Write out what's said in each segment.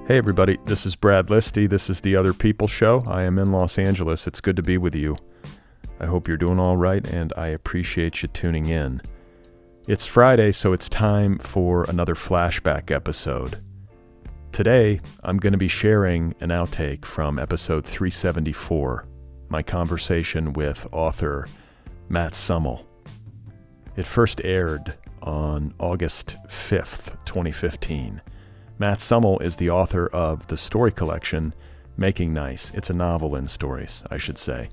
Hey everybody, this is Brad Listi. This is the Otherppl show. I am in Los Angeles. It's good to be with you. I hope you're doing all right, and I appreciate you tuning in. It's Friday, so it's time for another flashback episode. Today, I'm going to be sharing an outtake from episode 374, my conversation with author Matt Sumell. It first aired on August 5th, 2015. Matt Sumell is the author of the story collection, Making Nice. It's a novel in stories, I should say,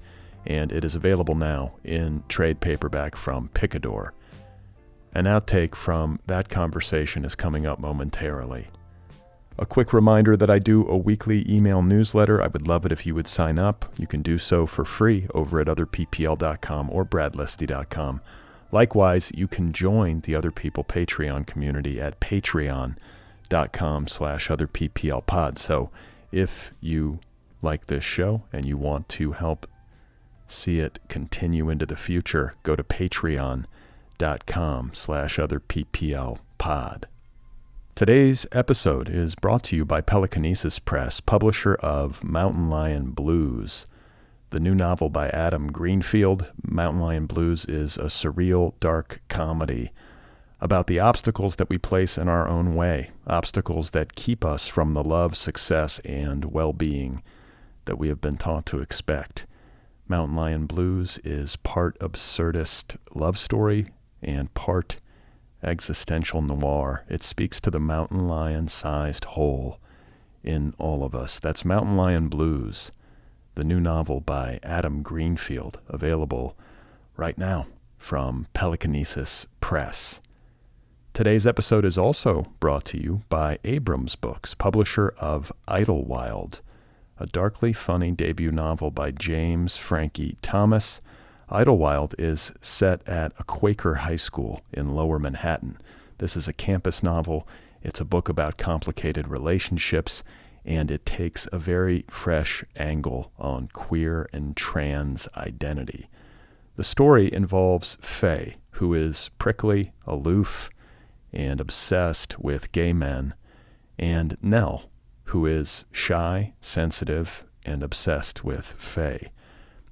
and it is available now in trade paperback from Picador. An outtake from that conversation is coming up momentarily. A quick reminder that I do a weekly email newsletter. I would love it if you would sign up. You can do so for free over at otherppl.com or bradlisti.com. Likewise, you can join the Otherppl Patreon community at patreon.com/otherpplpod. So if you like this show and you want to help see it continue into the future, go to patreon.com/otherpplpod. Today's episode is brought to you by Pelicanesis Press, publisher of Mountain Lion Blues. The new novel by Adam Greenfield, Mountain Lion Blues, is a surreal, dark comedy about the obstacles that we place in our own way, obstacles that keep us from the love, success, and well-being that we have been taught to expect. Mountain Lion Blues is part absurdist love story and part existential noir. It speaks to the mountain lion-sized hole in all of us. That's Mountain Lion Blues, the new novel by Adam Greenfield, available right now from Pelicanesis Press. Today's episode is also brought to you by Abrams Books, publisher of Idlewild, a darkly funny debut novel by James Frankie Thomas. Idlewild is set at a Quaker high school in Lower Manhattan. This is a campus novel. It's a book about complicated relationships, and it takes a very fresh angle on queer and trans identity. The story involves Faye, who is prickly, aloof, and obsessed with gay men, and Nell, who is shy, sensitive, and obsessed with Faye.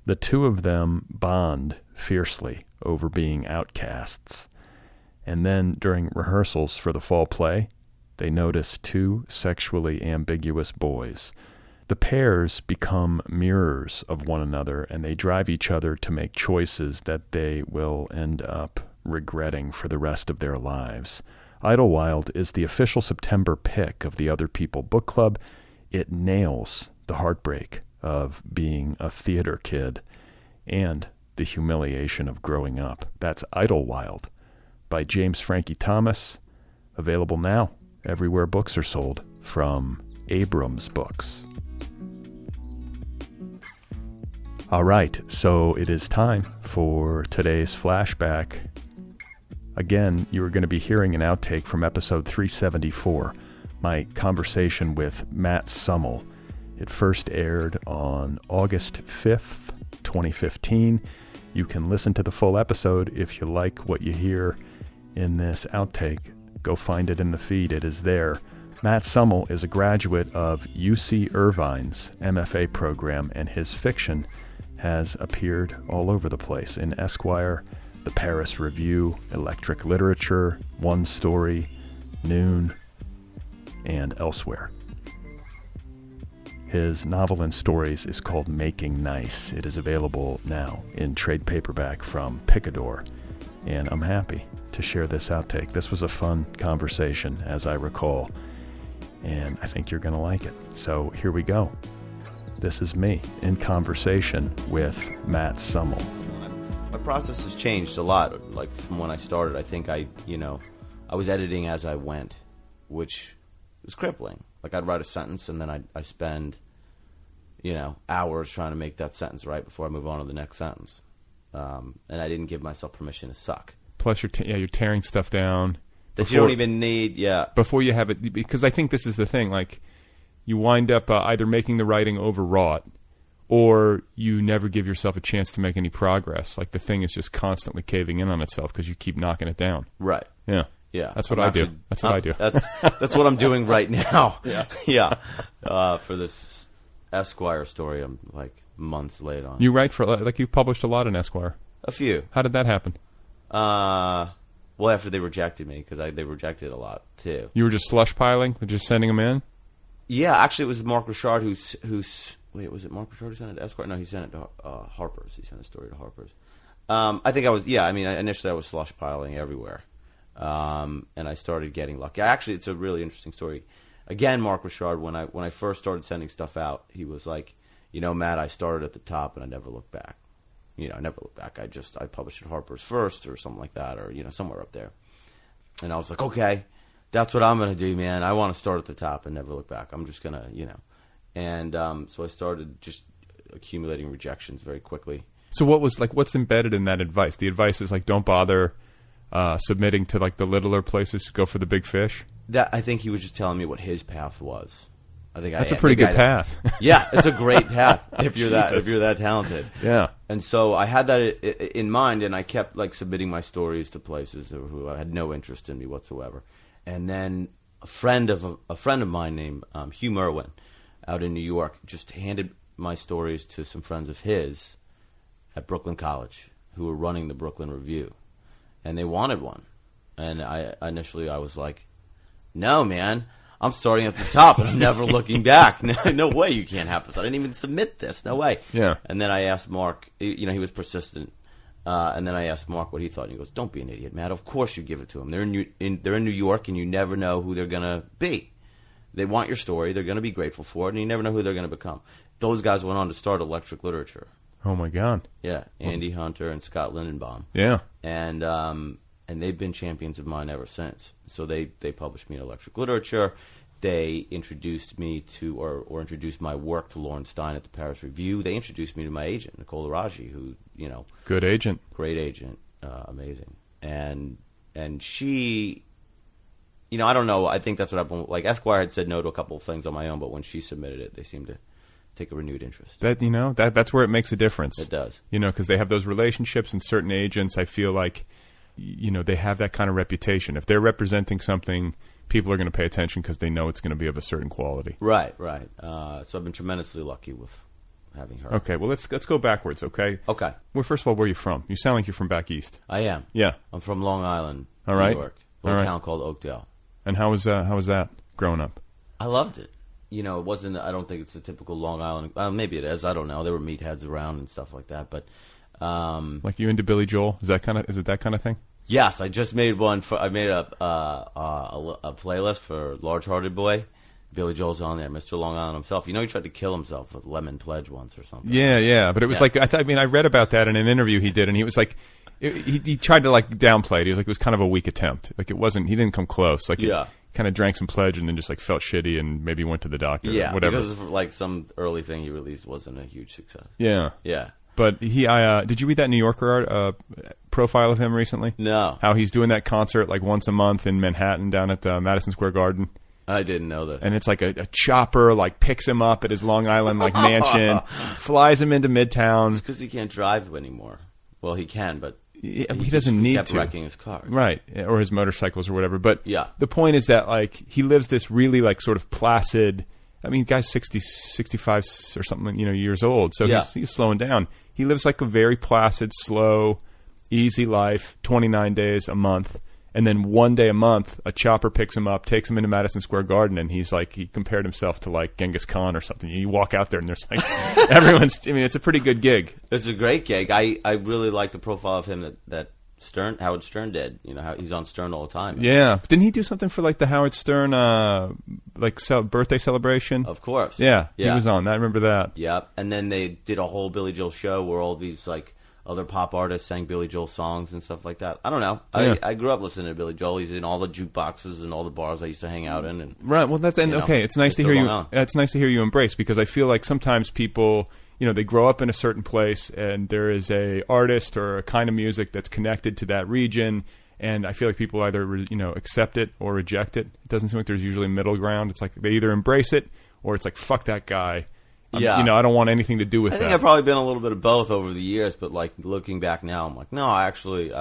The two of them bond fiercely over being outcasts, and then during rehearsals for the fall play, they notice two sexually ambiguous boys. The pairs become mirrors of one another, and they drive each other to make choices that they will end up regretting for the rest of their lives. Idlewild is the official September pick of the Otherppl Book Club. It nails the heartbreak of being a theater kid and the humiliation of growing up. That's Idlewild by James Frankie Thomas, available now everywhere books are sold from Abrams Books. All right, so it is time for today's flashback. Again, you are going to be hearing an outtake from episode 374, my conversation with Matt Sumell. It first aired on August 5th, 2015. You can listen to the full episode if you like what you hear in this outtake. Go find it in the feed. It is there. Matt Sumell is a graduate of UC Irvine's MFA program, and his fiction has appeared all over the place in Esquire, the Paris Review, Electric Literature, One Story, Noon, and elsewhere. His novel and stories is called Making Nice. It is available now in trade paperback from Picador, and I'm happy to share this outtake. This was a fun conversation, as I recall, and I think you're going to like it. So here we go. This is me in conversation with Matt Sumell. My process has changed a lot. Like from when I started, I think I was editing as I went, which was crippling. Like I'd write a sentence and then I spend, hours trying to make that sentence right before I move on to the next sentence. And I didn't give myself permission to suck. Plus, you're tearing stuff down that you don't even need. Before you have it, because I think this is the thing. Like, you wind up either making the writing overwrought, or you never give yourself a chance to make any progress. Like the thing is just constantly caving in on itself because you keep knocking it down. Right. Yeah. Yeah, That's what I do. That's what I do. That's what I'm doing right now. Yeah. Yeah. For this Esquire story, I'm like months late on. You write for you've published a lot in Esquire. A few. How did that happen? Well, after they rejected me, because they rejected a lot too. You were just slush piling, just sending them in. Yeah, actually, it was Mark Richard who's. Wait, was it Mark Richard who sent it to Esquire? No, he sent it to Harper's. He sent a story to Harper's. I think I was. Yeah, I mean, initially I was slush piling everywhere, and I started getting lucky. Actually, it's a really interesting story. Again, Mark Richard, when I first started sending stuff out, he was like, Matt, I started at the top and I never looked back. I never looked back. I published at Harper's first or something like that, or somewhere up there. And I was like, okay, that's what I'm going to do, man. I want to start at the top and never look back. I'm just going to, And so I started just accumulating rejections very quickly. So what's embedded in that advice? The advice is don't bother submitting to the littler places. Go for the big fish. That I think he was just telling me what his path was. I think that's a pretty good path. Yeah, it's a great path if you're that talented. Yeah. And so I had that in mind, and I kept submitting my stories to places who had no interest in me whatsoever. And then a friend of mine named Hugh Merwin, out in New York, just handed my stories to some friends of his at Brooklyn College who were running the Brooklyn Review, and they wanted one. And I was like, no, man, I'm starting at the top and I'm never looking back. No way you can't have this. I didn't even submit this. No way. Yeah. And then I asked Mark, he was persistent. And then I asked Mark what he thought. And he goes, don't be an idiot, Matt. Of course you give it to them. They're in New York, and you never know who they're going to be. They want your story. They're going to be grateful for it, and you never know who they're going to become. Those guys went on to start Electric Literature. Oh, my God. Yeah, Andy Hunter and Scott Lindenbaum. Yeah. And they've been champions of mine ever since. So they published me in Electric Literature. They introduced me to, or introduced my work to Lawrence Stein at the Paris Review. They introduced me to my agent, Nicole Araji, who, good agent. Great agent. Amazing. And she... I don't know. I think that's what happened. Esquire had said no to a couple of things on my own, but when she submitted it, they seemed to take a renewed interest. That's where it makes a difference. It does. Because they have those relationships, and certain agents, I feel like, they have that kind of reputation. If they're representing something, people are going to pay attention because they know it's going to be of a certain quality. Right. So I've been tremendously lucky with having her. Okay. Well, let's go backwards. Okay. Okay. Well, first of all, where are you from? You sound like you're from back east. I am. Yeah. I'm from Long Island, All right. New York, a little town called Oakdale. And how was that growing up? I loved it. It wasn't. I don't think it's the typical Long Island. Maybe it is. I don't know. There were meatheads around and stuff like that. But like you into Billy Joel? Is it that kind of thing? Yes, I just made one. I made a playlist for Large Hearted Boy. Billy Joel's on there. Mr. Long Island himself. He tried to kill himself with Lemon Pledge once or something. Yeah. But it was I read about that in an interview he did, and he was like. He tried to downplay it. He was like, it was kind of a weak attempt. It wasn't. He didn't come close. Kind of drank some Pledge and then just felt shitty and maybe went to the doctor. Yeah, or whatever. Because of some early thing he released wasn't a huge success. Yeah. But did you read that New Yorker profile of him recently? No. How he's doing that concert once a month in Manhattan down at Madison Square Garden. I didn't know this. And it's a chopper picks him up at his Long Island mansion, flies him into Midtown. It's because he can't drive anymore. Well, he can, but. He doesn't need kept to. wrecking his car. Right, or his motorcycles or whatever. But yeah. The point is that he lives this really sort of placid. I mean, guy's 60, 65 or something, years old. So he's slowing down. He lives a very placid, slow, easy life, 29 days a month. And then one day a month, a chopper picks him up, takes him into Madison Square Garden, and he compared himself to Genghis Khan or something. You walk out there and there's everyone's. I mean, it's a pretty good gig. It's a great gig. I really like the profile of him that Howard Stern did. How he's on Stern all the time. Yeah, but didn't he do something for the Howard Stern birthday celebration? Of course. Yeah, he was on that. I remember that. Yeah, and then they did a whole Billy Joel show where all these other pop artists sang Billy Joel songs and stuff like that. I don't know. Yeah. I grew up listening to Billy Joel. He's in all the jukeboxes and all the bars I used to hang out in. And right. Well, okay. It's nice to hear you. It's nice to hear you embrace, because I feel like sometimes people, they grow up in a certain place and there is a artist or a kind of music that's connected to that region, and I feel like people either accept it or reject it. It doesn't seem like there's usually a middle ground. It's they either embrace it or it's fuck that guy. I don't want anything to do with that. I think I've probably been a little bit of both over the years, but like looking back now, I'm like, no, I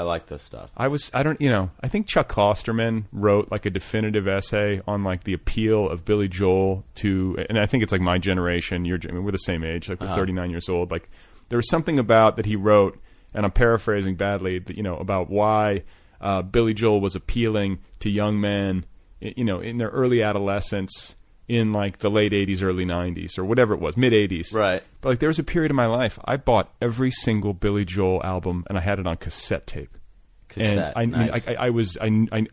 like this stuff. I think Chuck Klosterman wrote like a definitive essay on like the appeal of Billy Joel to, and I think it's like my generation. We're the same age, like we're 39 years old. Like there was something about that he wrote, and I'm paraphrasing badly, that, about why Billy Joel was appealing to young men, in their early adolescence, in like the late 80s, early 90s, or whatever it was, mid 80s. Right. But like there was a period in my life, I bought every single Billy Joel album, and I had it on cassette tape. Cassette, and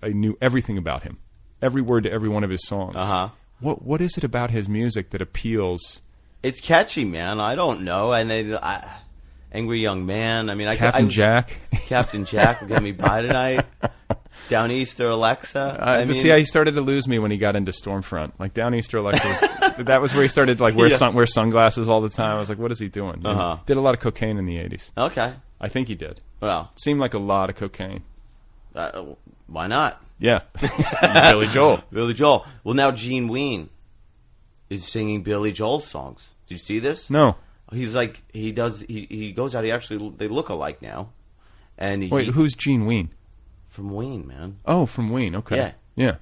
I knew everything about him, every word to every one of his songs. Uh-huh. What is it about his music that appeals? It's catchy, man. I don't know. And Angry Young Man. I mean, Captain Jack. Captain Jack will get me by tonight. Downeaster Alexa. He started to lose me when he got into Stormfront. Like Downeaster Alexa, that was where he started to like wear sunglasses all the time. I was like, what is he doing? Uh-huh. Did a lot of cocaine in the 80s. Okay. I think he did. Well, seemed like a lot of cocaine. Why not? Yeah. Billy Joel. Billy Joel. Well, now Gene Ween is singing Billy Joel songs. Did you see this? No. He's like, he goes out, they look alike now. And wait, who's Gene Ween? From Ween, man. Oh, from Ween, okay. Yeah.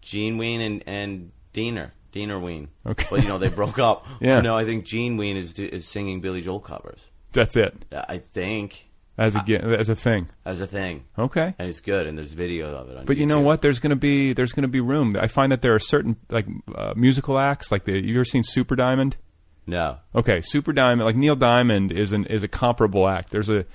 Gene Ween and Diener Ween. Okay. But, they broke up. Yeah. So no, I think Gene Ween is singing Billy Joel covers. That's it? I think. As a thing. As a thing. Okay. And it's good, and there's video of it on But YouTube. you know what? There's going to be room. I find that there are certain like musical acts, like you ever seen Super Diamond? No. Okay, Super Diamond, like Neil Diamond is a comparable act. There's a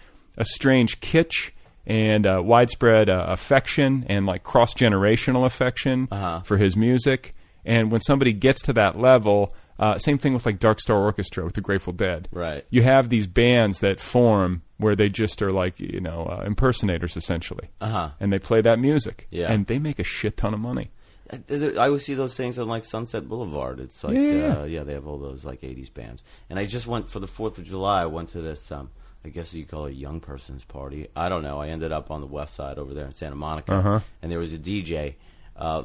strange kitsch and widespread affection and like cross-generational affection for his music. And when somebody gets to that level, same thing with like Dark Star Orchestra with the Grateful Dead. Right. You have these bands that form where they just are like, impersonators essentially. And they play that music. Yeah. And they make a shit ton of money. I always see those things on like Sunset Boulevard. It's like, they have all those like 80s bands. And I just went for the 4th of July. I went to this, I guess you call it a young person's party. I don't know. I ended up on the west side over there in Santa Monica. And there was a DJ,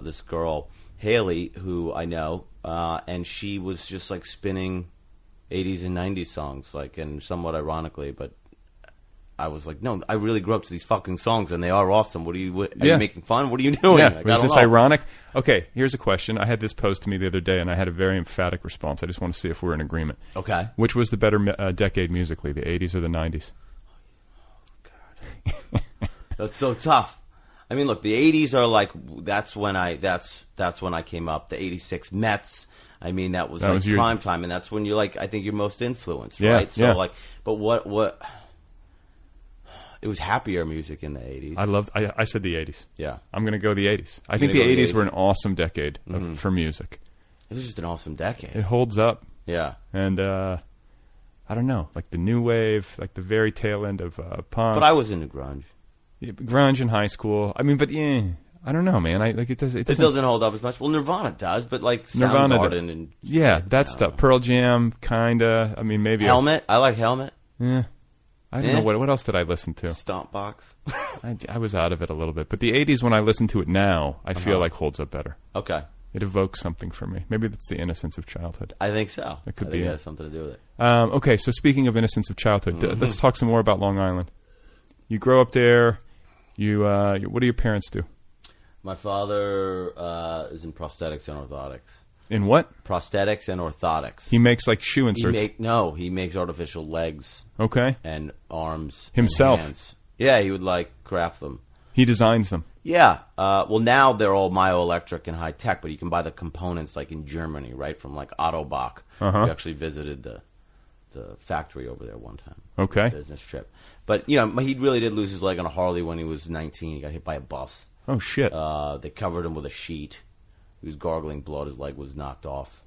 this girl, Haley, who I know, and she was just like spinning 80s and 90s songs, like, and somewhat ironically, but I was like, no, I really grew up to these fucking songs, and they are awesome. Are you making fun? What are you doing? Yeah. Was this ironic? Okay, here's a question. I had this posed to me the other day, and I had a very emphatic response. I just want to see if we're in agreement. Okay. Which was the better decade musically, the 80s or the 90s? Oh, God. That's so tough. I mean, look, the 80s are like, that's when I came up. The 86 Mets. I mean, that was like prime time, and that's when you're like, I think you're most influenced, right? So like, but what? It was happier music in the 80s. I said the 80s. Yeah. I'm going to go the 80s. I think the 80s were an awesome decade for music. It was just an awesome decade. It holds up. Yeah. And I don't know, like the new wave, like the very tail end of punk. But I was into grunge. Yeah, grunge in high school. I mean, but I don't know, man. It doesn't hold up as much. Well, Nirvana does, but like Nirvana Soundgarden and that stuff. Pearl Jam, kinda. I mean, maybe Helmet. I like Helmet. Yeah. I don't know what else did I listen to. Stompbox. I was out of it a little bit, but the 80s when I listen to it now, I feel like holds up better. Okay. It evokes something for me. Maybe that's the innocence of childhood. I think so. It could I be. think it has something to do with it. Okay, so speaking of innocence of childhood, let's talk some more about Long Island. You grow up there. What do your parents do? My father is in prosthetics and orthotics. In what? Prosthetics and orthotics. He makes like shoe inserts. He makes artificial legs. Okay. And arms. Himself. And hands. Yeah, he would like craft them. He designs them. Yeah. Well, now they're all myoelectric and high tech, but you can buy the components like in Germany, right? From like Otterppl. We actually visited the factory over there one time. Okay. Business trip. But, he really did lose his leg on a Harley when he was 19. He got hit by a bus. Oh, shit. They covered him with a sheet. He was gargling blood. His leg was knocked off.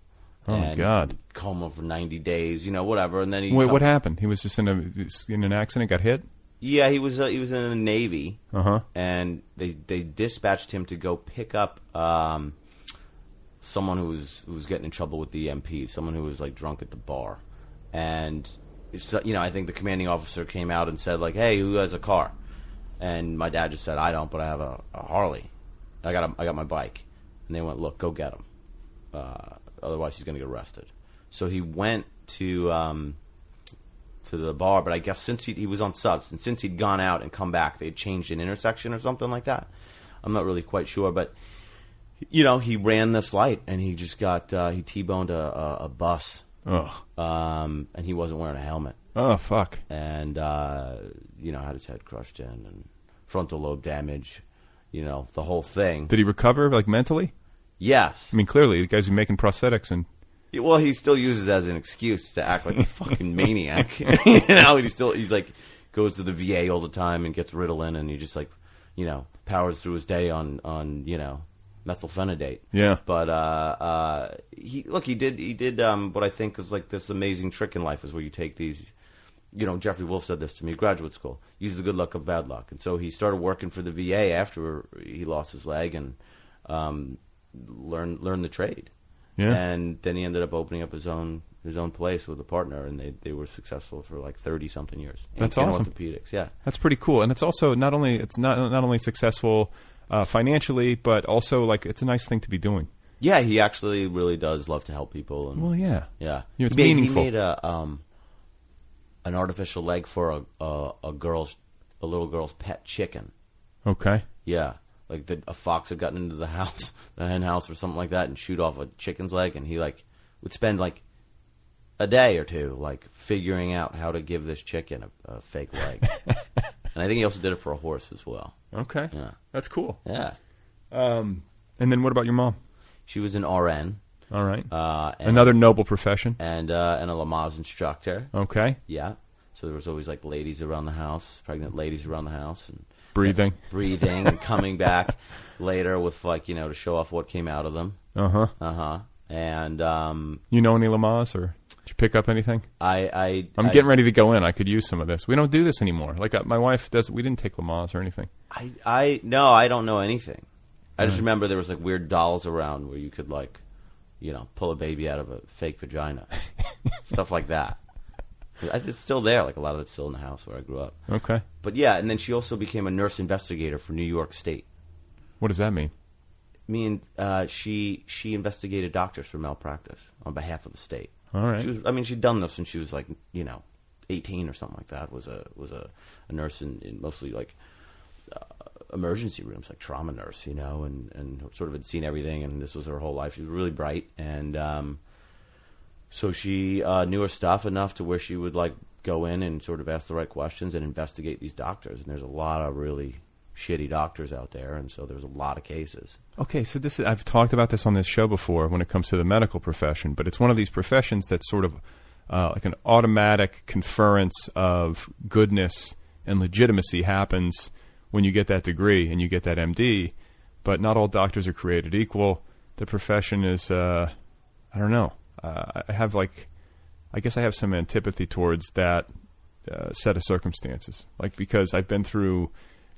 Oh, God. Coma for 90 days, whatever. And then he... Wait, what happened? He was just in an accident, got hit? Yeah, he was in the Navy. And they dispatched him to go pick up someone who was getting in trouble with the MP, someone who was like drunk at the bar. And I think the commanding officer came out and said like, "Hey, who has a car?" And my dad just said, "I don't, but I have a Harley. I got my bike." And they went, "Look, go get him. Otherwise, he's going to get arrested." So he went to the bar, but I guess since he was on subs, and since he'd gone out and come back, they'd changed an intersection or something like that. I'm not really quite sure, but he ran this light, and he just got he T-boned a bus. Oh. And he wasn't wearing a helmet. Oh, fuck. And had his head crushed in and frontal lobe damage. The whole thing. Did he recover, like, mentally? Yes. I mean, clearly, the guys are making prosthetics and... Well, he still uses it as an excuse to act like a fucking maniac. He's like, goes to the VA all the time and gets Ritalin, and he just like, powers through his day on methylphenidate. Yeah. But he did what I think is like this amazing trick in life is where you take these. Jeffrey Wolf said this to me, graduate school. Use the good luck of bad luck. And so he started working for the VA after he lost his leg and learned the trade. Yeah. And then he ended up opening up his own place with a partner, and they were successful for like 30-something years. That's in awesome. Orthopedics, yeah. That's pretty cool. And it's also not only successful financially, but also like it's a nice thing to be doing. Yeah, he actually really does love to help people. And, well, yeah. Yeah. It's meaningful. He made an artificial leg for a little girl's pet chicken. Okay. Yeah. Like a fox had gotten into the house, the hen house or something like that, and shoot off a chicken's leg, and he like would spend like a day or two like figuring out how to give this chicken a fake leg. And I think he also did it for a horse as well. Okay. Yeah. That's cool. Yeah. And then what about your mom? She was an RN. All right. Another noble profession. And a Lamaze instructor. Okay. Yeah. So there was always like ladies around the house, pregnant ladies around the house, and breathing, and coming back later with like to show off what came out of them. And you know any Lamaze, or did you pick up anything? I'm getting ready to go in. I could use some of this. We don't do this anymore. Like my wife does. We didn't take Lamaze or anything. No, I don't know anything. I just remember there was like weird dolls around where you could like, pull a baby out of a fake vagina, stuff like that. It's still there. Like a lot of it's still in the house where I grew up. Okay. But yeah, and then she also became a nurse investigator for New York State. What does that mean? She investigated doctors for malpractice on behalf of the state. All right. She'd done this when she was like 18 or something like that. Was a nurse in mostly like emergency rooms, like trauma nurse, and sort of had seen everything, and this was her whole life. She was really bright, and so she knew her stuff enough to where she would like go in and sort of ask the right questions and investigate these doctors. And there's a lot of really shitty doctors out there, and so there's a lot of cases. Okay, so I've talked about this on this show before when it comes to the medical profession, but it's one of these professions that's sort of like an automatic conference of goodness and legitimacy happens when you get that degree and you get that MD, but not all doctors are created equal. The profession is, I don't know. I guess I have some antipathy towards that set of circumstances. Like, because I've been through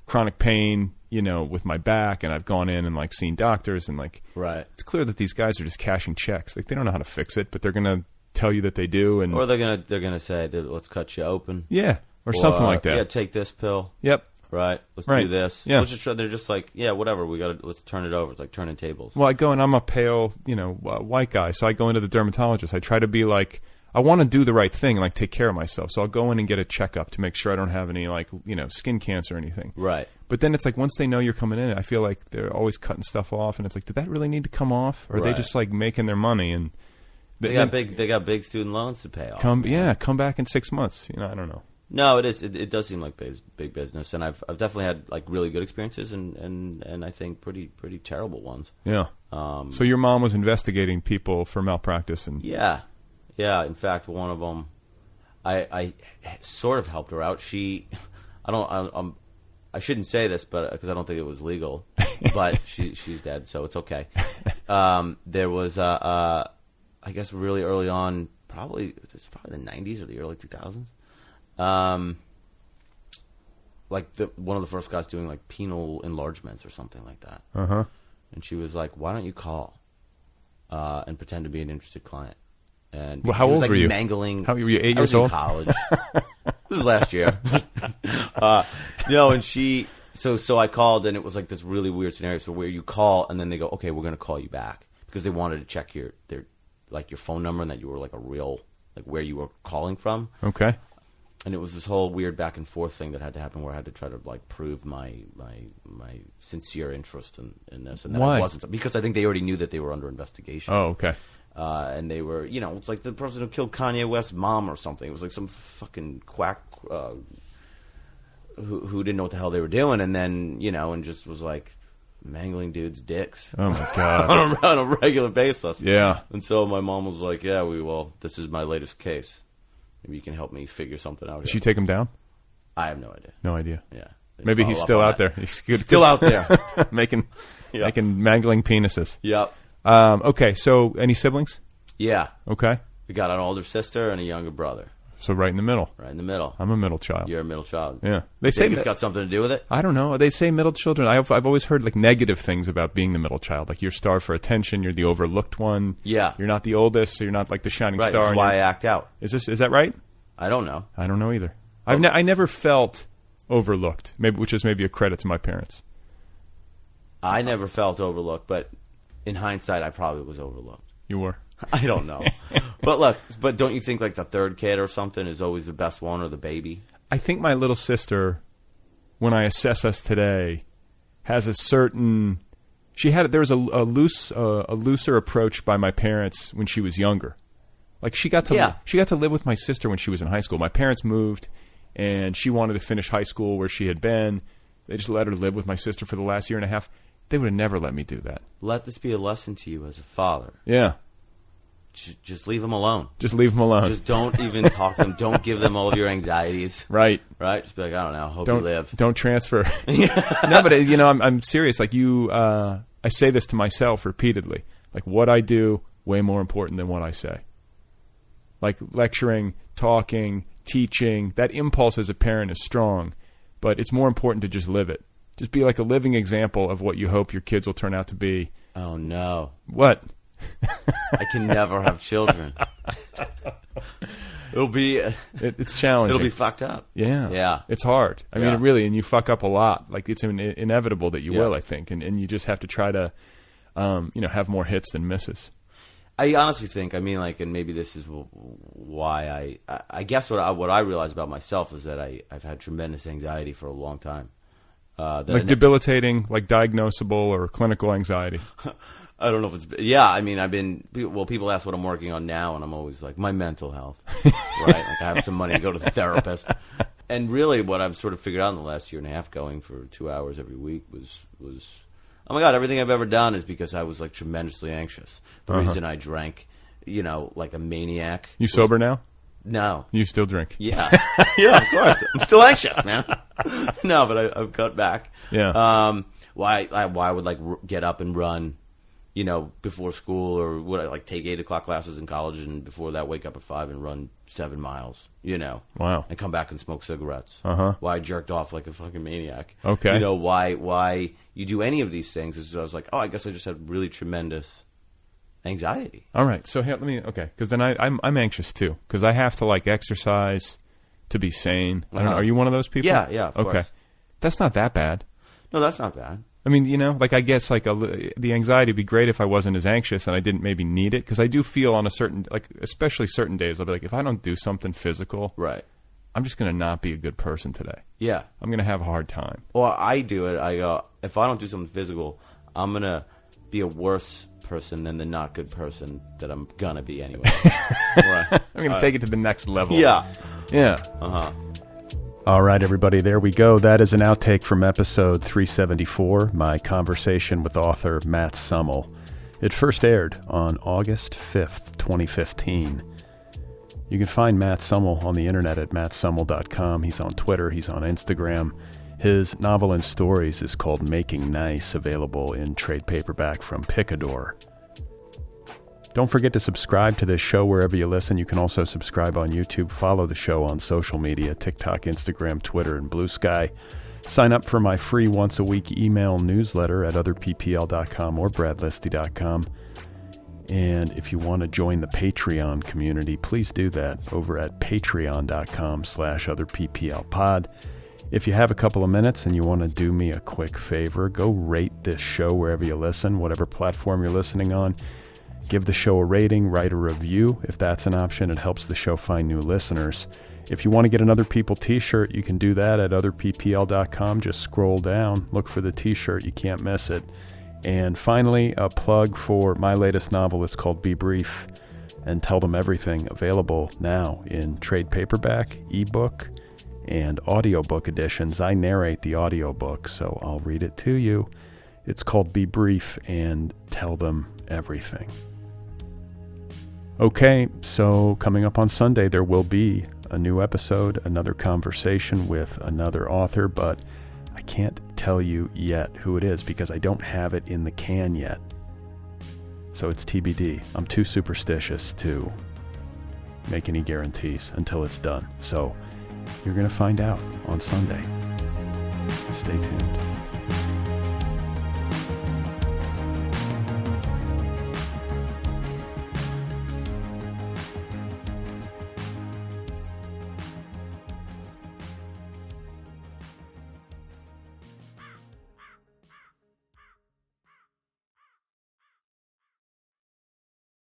chronic pain, with my back, and I've gone in and like seen doctors, and like, right. It's clear that these guys are just cashing checks. Like, they don't know how to fix it, but they're gonna tell you that they do, or they're gonna say, let's cut you open, or something like that. Yeah, take this pill. Yep. Right. Let's do this. Yeah. Let's just try. They're just like, yeah, whatever. Let's turn it over. It's like turning tables. Well, I go and I'm a pale, white guy, so I go into the dermatologist. I try to be like, I want to do the right thing and like take care of myself. So I'll go in and get a checkup to make sure I don't have any like, skin cancer or anything. Right. But then it's like once they know you're coming in, I feel like they're always cutting stuff off, and it's like, did that really need to come off, or are they just like making their money and they got big student loans to pay off. Come back in 6 months. I don't know. No, it is. It does seem like big business, and I've definitely had like really good experiences, and I think pretty terrible ones. Yeah. So your mom was investigating people for malpractice, and yeah. In fact, one of them, I sort of helped her out. I shouldn't say this, but because I don't think it was legal, but she's dead, so it's okay. There was I guess really early on, probably the 90s or the early 2000s. Like one of the first guys doing like penal enlargements or something like that. And she was like, "Why don't you call and pretend to be an interested client?" And how old were you? Mangling. How were you? 8 years old? I was in college. This was last year. And she. So I called, and it was like this really weird scenario. So where you call, and then they go, "Okay, we're going to call you back," because they wanted to check your phone number and that you were like a real like where you were calling from. Okay. And it was this whole weird back and forth thing that had to happen where I had to try to like prove my sincere interest in this. And that Why? I wasn't, because I think they already knew that they were under investigation. Oh, okay. And they were, it's like the person who killed Kanye West's mom or something. It was like some fucking quack who didn't know what the hell they were doing, and then and just was like mangling dudes' dicks. Oh my god. on a regular basis. Yeah. And so my mom was like, "Yeah, this is my latest case. Maybe you can help me figure something out." Did she take him down? I have no idea. No idea. Yeah. Maybe he's still out there. He's good. Still out there. making mangling penises. Yep. Okay, so any siblings? Yeah. Okay. We got an older sister and a younger brother. So right in the middle. Right in the middle. I'm a middle child. You're a middle child. Yeah. They say it's got something to do with it? I don't know. They say middle children. I've always heard like negative things about being the middle child. Like you're starved for attention. You're the overlooked one. Yeah. You're not the oldest, so you're not like the shining right, star. That's why I act out. Is that right? I don't know. I don't know either. I never felt overlooked, which is maybe a credit to my parents. I never felt overlooked, but in hindsight, I probably was overlooked. You were? I don't know. But don't you think like the third kid or something is always the best one, or the baby? I think my little sister, when I assess us today, has a certain. There was a looser approach by my parents when she was younger. Like she got to live with my sister when she was in high school. My parents moved, and she wanted to finish high school where she had been. They just let her live with my sister for the last year and a half. They would have never let me do that. Let this be a lesson to you as a father. Yeah. Just leave them alone. Just leave them alone. Just don't even talk to them. Don't give them all of your anxieties. Right. Right? Just be like, I don't know. Hope you live. Don't transfer. No, but I'm serious. Like I say this to myself repeatedly. Like what I do, way more important than what I say. Like lecturing, talking, teaching, that impulse as a parent is strong, but it's more important to just live it. Just be like a living example of what you hope your kids will turn out to be. Oh, no. What? I can never have children. It'll be... it's challenging. It'll be fucked up. Yeah. Yeah. It's hard. I mean, really, and you fuck up a lot. Like, it's inevitable that you will, I think. And you just have to try to, have more hits than misses. I honestly think, and maybe this is why I guess what I realize about myself is that I've had tremendous anxiety for a long time. Like debilitating, like diagnosable or clinical anxiety. I don't know if it's... Yeah, I've been... Well, people ask what I'm working on now, and I'm always like, my mental health. Right? Like, I have some money to go to the therapist. And really, what I've sort of figured out in the last year and a half going for 2 hours every week was oh my God, everything I've ever done is because I was like tremendously anxious. The reason I drank, like a maniac. You sober now? No. You still drink? Yeah. Yeah, of course. I'm still anxious, man. No, but I've cut back. Yeah. Why I would like get up and run, before school, or would I like take 8 o'clock classes in college and before that wake up at 5 and run 7 miles, Wow. and come back and smoke cigarettes. Uh-huh. Why I jerked off like a fucking maniac. Okay. Why you do any of these things is I was like, oh, I guess I just had really tremendous anxiety. All right. So here, because then I'm anxious too, because I have to like exercise to be sane. I don't know, are you one of those people? Yeah, of course. That's not that bad. No, that's not bad. I mean, I guess like the anxiety would be great if I wasn't as anxious and I didn't maybe need it, because I do feel on a certain, like especially certain days, I'll be like, if I don't do something physical, right, I'm just going to not be a good person today. Yeah. I'm going to have a hard time. Or I do it. I go, if I don't do something physical, I'm going to be a worse person than the not good person that I'm going to be anyway. Right. I'm going to take it to the next level. Yeah. Yeah. Uh-huh. All right, everybody, there we go. That is an outtake from episode 374, my conversation with author Matt Sumell. It first aired on August 5th, 2015. You can find Matt Sumell on the internet at mattsumell.com. He's on Twitter. He's on Instagram. His novel and stories is called Making Nice, available in trade paperback from Picador. Don't forget to subscribe to this show wherever you listen. You can also subscribe on YouTube. Follow the show on social media, TikTok, Instagram, Twitter, and Blue Sky. Sign up for my free once-a-week email newsletter at otherppl.com or bradlisti.com. And if you want to join the Patreon community, please do that over at patreon.com/otherpplpod. If you have a couple of minutes and you want to do me a quick favor, go rate this show wherever you listen, whatever platform you're listening on. Give the show a rating, write a review. If that's an option, it helps the show find new listeners. If you want to get an Otherppl t-shirt, you can do that at otherppl.com. Just scroll down, look for the t-shirt. You can't miss it. And finally, a plug for my latest novel. It's called Be Brief and Tell Them Everything, available now in trade paperback, ebook, and audiobook editions. I narrate the audiobook, so I'll read it to you. It's called Be Brief and Tell Them Everything. Okay, so coming up on Sunday, there will be a new episode, another conversation with another author, but I can't tell you yet who it is because I don't have it in the can yet. So it's TBD. I'm too superstitious to make any guarantees until it's done. So you're going to find out on Sunday. Stay tuned.